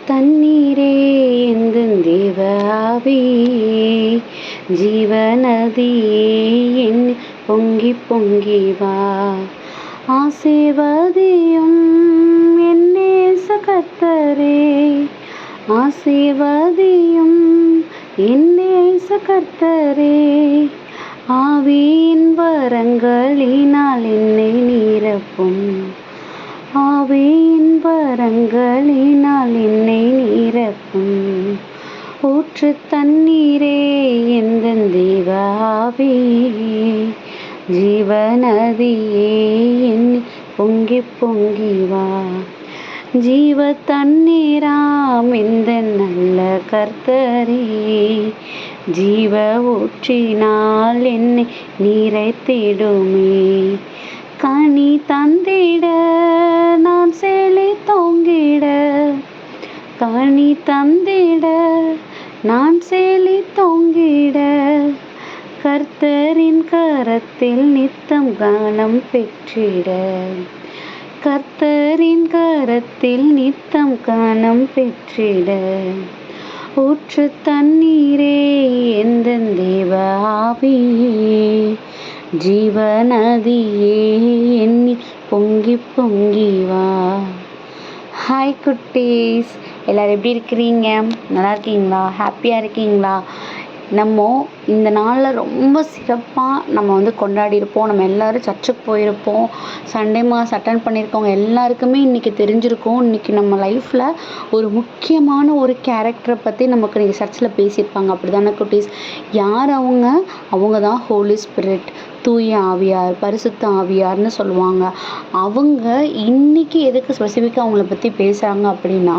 தண்ணீரே எந்தன் தேவ ஆவியே, ஜீவநதியே என் பொங்கி பொங்கி வா. ஆசீர்வதியும் என் நேச கர்த்தரே, ஆசீர்வதியும் என் நேச கர்த்தரே. ஆவியின் வரங்களினால் என்னை நிரப்பும், ஆவியின் வரங்களினால் என்னை நிரப்பும். ஊற்று தண்ணீரே எந்தன் தேவ ஆவியே, ஜீவநதியே என் பொங்கி பொங்கி வா. ஜீவ தண்ணீராம் எந்தன் நல்ல கர்த்தரே, ஜீவ ஊற்றினால் என்னை நிறைத்திடுமே. கனி தந்திட நான் செழித்தோங்கிட, கனி தந்திட நான் செழித்தோங்கிட. கர்த்தரின் கரத்தில் நித்தம் கனம் பெற்றிட, கர்த்தரின் கரத்தில் நித்தம் கனம் பெற்றிட. ஊற்று தண்ணீரே எந்தன் தேவ ஆவியே, ஜீவநதியே என்னில் பொங்கி பொங்கி வா. ஹாய் குட்டீஸ், எல்லோரும் எப்படி இருக்கிறீங்க? நல்லா இருக்கீங்களா? ஹாப்பியாக இருக்கீங்களா? நம்ம இந்த நாளில் ரொம்ப சிறப்பாக நம்ம கொண்டாடி இருப்போம். நம்ம எல்லோரும் சர்ச்சுக்கு போயிருப்போம். சண்டே மாஸ் அட்டன் பண்ணியிருக்கவங்க எல்லாருக்குமே இன்றைக்கி தெரிஞ்சிருக்கும். இன்றைக்கி நம்ம லைஃப்பில் ஒரு முக்கியமான ஒரு கேரக்டரை பற்றி நமக்கு இன்றைக்கி சர்ச்சில் பேசியிருப்பாங்க. அப்படி தானே குட்டீஸ்? யார் அவங்க? அவங்க தான் ஹோலி ஸ்பிரிட், தூய ஆவியார், பரிசுத்த ஆவியார்னு சொல்லுவாங்க. அவங்க இன்றைக்கி எதுக்கு ஸ்பெசிஃபிக்காக அவங்கள பற்றி பேசுகிறாங்க அப்படின்னா,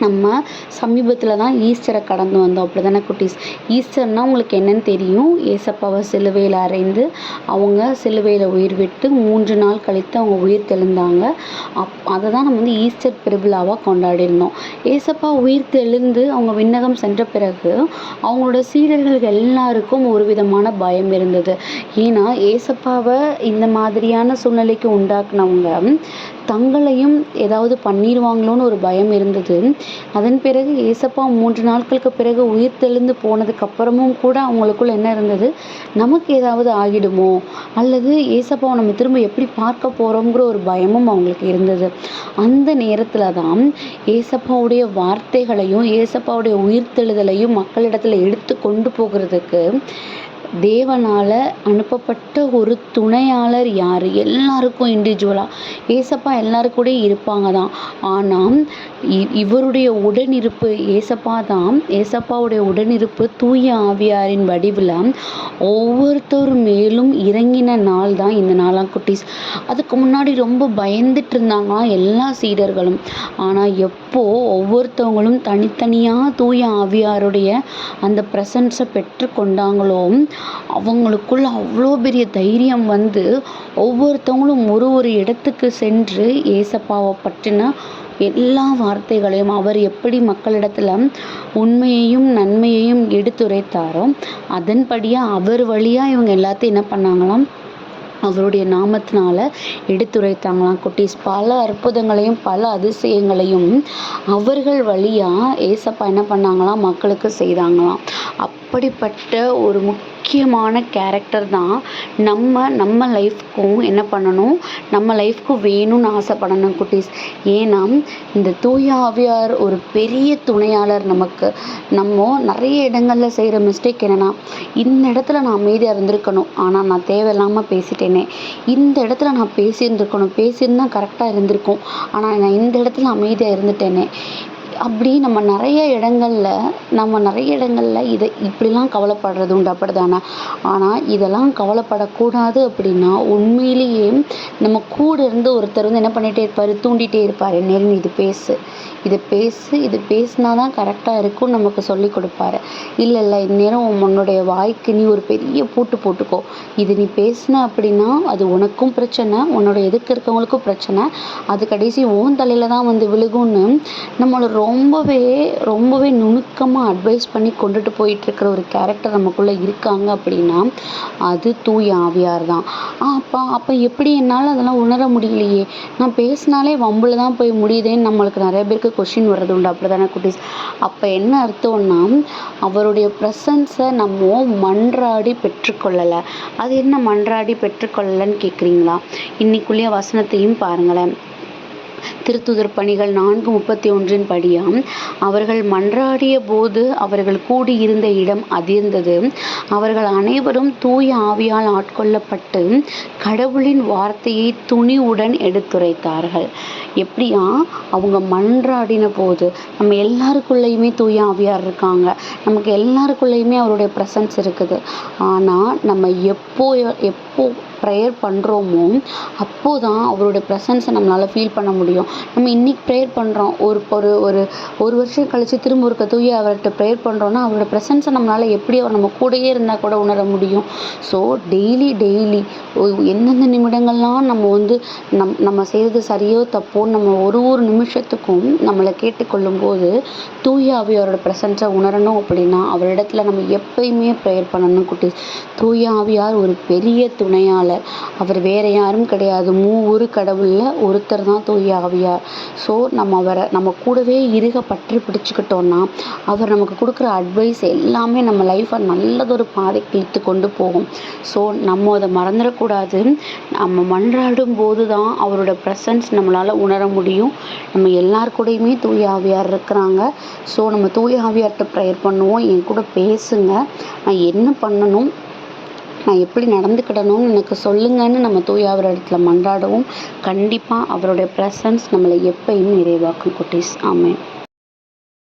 நம்ம சமீபத்தில் தான் ஈஸ்டரை கடந்து வந்தோம். அப்படி தானே குட்டீஸ்? ஈஸ்டர்னால் உங்களுக்கு என்னென்னு தெரியும். ஏசப்பாவை சிலுவையில் அறைந்து அவங்க சிலுவையில் உயிர் விட்டு 3 நாள் கழித்து அவங்க உயிர் தெழுந்தாங்க. அதை தான் நம்ம ஈஸ்டர் பெருவிழாவாக கொண்டாடிருந்தோம். ஏசப்பா உயிர் தெழுந்து அவங்க விண்ணகம் சென்ற பிறகு அவங்களோட சீடர்கள் எல்லாருக்கும் ஒரு விதமான பயம் இருந்தது. ஏன்னா ஏசப்பாவை இந்த மாதிரியான சூழ்நிலைக்கு உண்டாக்குனவங்க தங்களையும் ஏதாவது பண்ணிடுவாங்களோன்னு ஒரு பயம் இருந்தது. அதன் பிறகு ஏசப்பா 3 நாட்களுக்கு பிறகு உயிர் தெழுந்து போனதுக்கப்புறமும் கூட அவங்களுக்குள்ள என்ன இருந்தது? நமக்கு ஏதாவது ஆகிடுமோ, அல்லது ஏசப்பாவை நம்ம திரும்ப எப்படி பார்க்க போகிறோங்கிற ஒரு பயமும் அவங்களுக்கு இருந்தது. அந்த நேரத்தில் தான் ஏசப்பாவுடைய வார்த்தைகளையும் ஏசப்பாவுடைய உயிர் தெழுதலையும் மக்களிடத்தில் எடுத்து கொண்டு போகிறதுக்கு தேவனால் அனுப்பப்பட்ட ஒரு துணையாளர் யார்? எல்லாருக்கும் இண்டிவிஜுவலாக ஏசப்பா எல்லாருக்கூடயும் இருப்பாங்க தான். ஆனால் இவருடைய உடனிருப்பு ஏசப்பா தான். ஏசப்பாவுடைய உடனிருப்பு தூய ஆவியாரின் வடிவில் ஒவ்வொருத்தர் மேலும் இறங்கின நாள் தான் இந்த நாளாம் குட்டீஸ். அதுக்கு முன்னாடி ரொம்ப பயந்துட்டு இருந்தாங்களாம் எல்லா சீடர்களும். ஆனால் எப்போ ஒவ்வொருத்தவங்களும் தனித்தனியாக தூய ஆவியாருடைய அந்த ப்ரெசன்ஸை பெற்று கொண்டாங்களோ அவங்களுக்குள்ள அவ்வளோ பெரிய தைரியம் வந்து ஒவ்வொருத்தவங்களும் ஒரு இடத்துக்கு சென்று ஏசப்பாவை பற்றின எல்லா வார்த்தைகளையும் அவர் எப்படி மக்களிடத்துல உண்மையையும் நன்மையையும் எடுத்துரைத்தாரோ அதன்படியாக அவர் வழியாக இவங்க எல்லாத்தையும் என்ன பண்ணாங்களாம்? அவருடைய நாமத்தினால எடுத்துரைத்தாங்களாம் குட்டீஸ். பல அற்புதங்களையும் பல அதிசயங்களையும் அவர்கள் வழியாக ஏசப்பா என்ன பண்ணாங்களாம்? மக்களுக்கு செய்தாங்களாம். அப்படிப்பட்ட ஒரு முக்கியமான கேரக்டர் தான் நம்ம லைஃப்க்கும் என்ன பண்ணணும்? நம்ம லைஃப்க்கும் வேணும்னு ஆசைப்படணும் குட்டீஸ். ஏன்னா இந்த தூய ஆவியார் ஒரு பெரிய துணையாளர் நமக்கு. நம்ம நிறைய இடங்களில் செய்கிற மிஸ்டேக் என்னென்னா, இந்த இடத்துல நான் அமைதியாக இருந்திருக்கணும், ஆனால் நான் தேவையில்லாமல் பேசிட்டேனே. இந்த இடத்துல நான் பேசியிருந்தா கரெக்டாக இருந்திருக்கும், ஆனால் நான் இந்த இடத்துல அமைதியாக இருந்துட்டேனே. அப்படி நம்ம நிறைய இடங்களில் இதை இப்படிலாம் கவலைப்படுறது உண்டு. அப்படி தானே? ஆனால் இதெல்லாம் கவலைப்படக்கூடாது. அப்படின்னா உண்மையிலேயே நம்ம கூட இருந்து ஒருத்தர் என்ன பண்ணிகிட்டே இருப்பார்? தூண்டிகிட்டே இருப்பார். நேரம் இது பேசினா தான் கரெக்டாக இருக்கும்னு நமக்கு சொல்லி கொடுப்பாரு. இல்லை இந்நேரம் உன்னுடைய வாய்க்கு நீ ஒரு பெரிய பூட்டு போட்டுக்கோ, இது நீ பேசின அப்படின்னா அது உனக்கும் பிரச்சனை, உன்னோட எதுக்கு இருக்கவங்களுக்கும் பிரச்சனை, அது கடைசி ஓன் தலையில் தான் விழுகும்னு நம்மளை ரொம்பவே ரொம்பவே நுணுக்கமாக அட்வைஸ் பண்ணி கொண்டுட்டு போயிட்டுருக்கிற ஒரு கேரக்டர் நமக்குள்ளே இருக்காங்க அப்படின்னா அது தூய ஆவியார் தான். அப்போ எப்படி என்னால் அதெல்லாம் உணர முடியலையே, நான் பேசினாலே வம்பில் தான் போய் முடியுதேன்னு நம்மளுக்கு நிறைய பேருக்கு கொஷின் வர்றது உண்டு. அப்படி தானே குட்டீஸ்? அப்போ என்ன அர்த்தம்னா, அவருடைய ப்ரெசன்ஸை நம்ம மன்றாடி பெற்றுக்கொள்ளலை. அது என்ன மன்றாடி பெற்றுக்கொள்ளலைன்னு கேட்குறீங்களா? இன்னைக்குள்ளேயே வசனத்தையும் பாருங்களேன். திருத்துதர் பணிகள் 4:31 படியாம், அவர்கள் மன்றாடிய போது அவர்கள் கூடியிருந்த இடம் அதிர்ந்தது. அவர்கள் அனைவரும் தூய ஆவியால் ஆட்கொள்ளப்பட்டு கடவுளின் வார்த்தையை துணிவுடன் எடுத்துரைத்தார்கள். எப்படியா? அவங்க மன்றாடின போது, நம்ம எல்லாருக்குள்ளேயுமே தூய ஆவியார் இருக்காங்க, நமக்கு எல்லாருக்குள்ளேயுமே அவருடைய ப்ரெசன்ஸ் இருக்குது. ஆனால் நம்ம எப்போ ப்ரேயர் பண்ணுறோமோ அப்போ தான் அவருடைய ப்ரெசன்ஸை நம்மளால் ஃபீல் பண்ண முடியும். நம்ம இன்றைக்கி ப்ரேயர் பண்ணுறோம், ஒரு வருஷம் கழித்து திரும்ப ஒரு தூய அவர்கிட்ட ப்ரேயர் பண்ணுறோன்னா அவரோட ப்ரெசன்ஸை நம்மளால் எப்படி அவர் நம்ம கூடயே இருந்தால் கூட உணர முடியும். ஸோ டெய்லி எந்தெந்த நிமிடங்கள்லாம் நம்ம நம்ம செய்கிறது சரியோ தப்போன்னு நம்ம ஒரு நிமிஷத்துக்கும் நம்மளை கேட்டுக்கொள்ளும்போது தூய ஆவியாரோட ப்ரெசன்ஸை உணரணும். அப்படின்னா அவரிடத்துல நம்ம எப்பயுமே ப்ரேயர் பண்ணணும் குட்டீஸ். தூய ஆவியார் ஒரு பெரிய துணையாளர். அவர் வேற யாரும் கிடையாது. மூவொரு கடவுளில் ஒருத்தர் தான் தூய ஆவியார். ஸோ நம்ம கூடவே பற்றி பிடிச்சிக்கிட்டோன்னா அவர் நமக்கு கொடுக்குற அட்வைஸ் எல்லாமே நம்ம லைஃப்பை நல்லதொரு பாதைக்கு இழுத்து கொண்டு போகும். ஸோ நம்ம அதை மறந்துடக்கூடாது. நம்ம மன்றாடும் போது தான் அவரோட ப்ரெசன்ஸ் நம்மளால் உணர முடியும். நம்ம எல்லார் கூடயுமே தூய ஆவியார் இருக்கிறாங்க. ஸோ நம்ம தூய ஆவியார்கிட்ட ப்ரேயர் பண்ணுவோம். என் கூட பேசுங்க, நான் என்ன பண்ணணும், நான் எப்படி நடந்துக்கிடணும்னு எனக்கு சொல்லுங்கன்னு நம்ம தூய ஆவியார் இடத்துல மன்றாடுவோம். கண்டிப்பாக அவருடைய ப்ரெசன்ஸ் நம்மளை எப்பயுமே நிறைவாக்கும் குட்டீஸ். ஆமென்.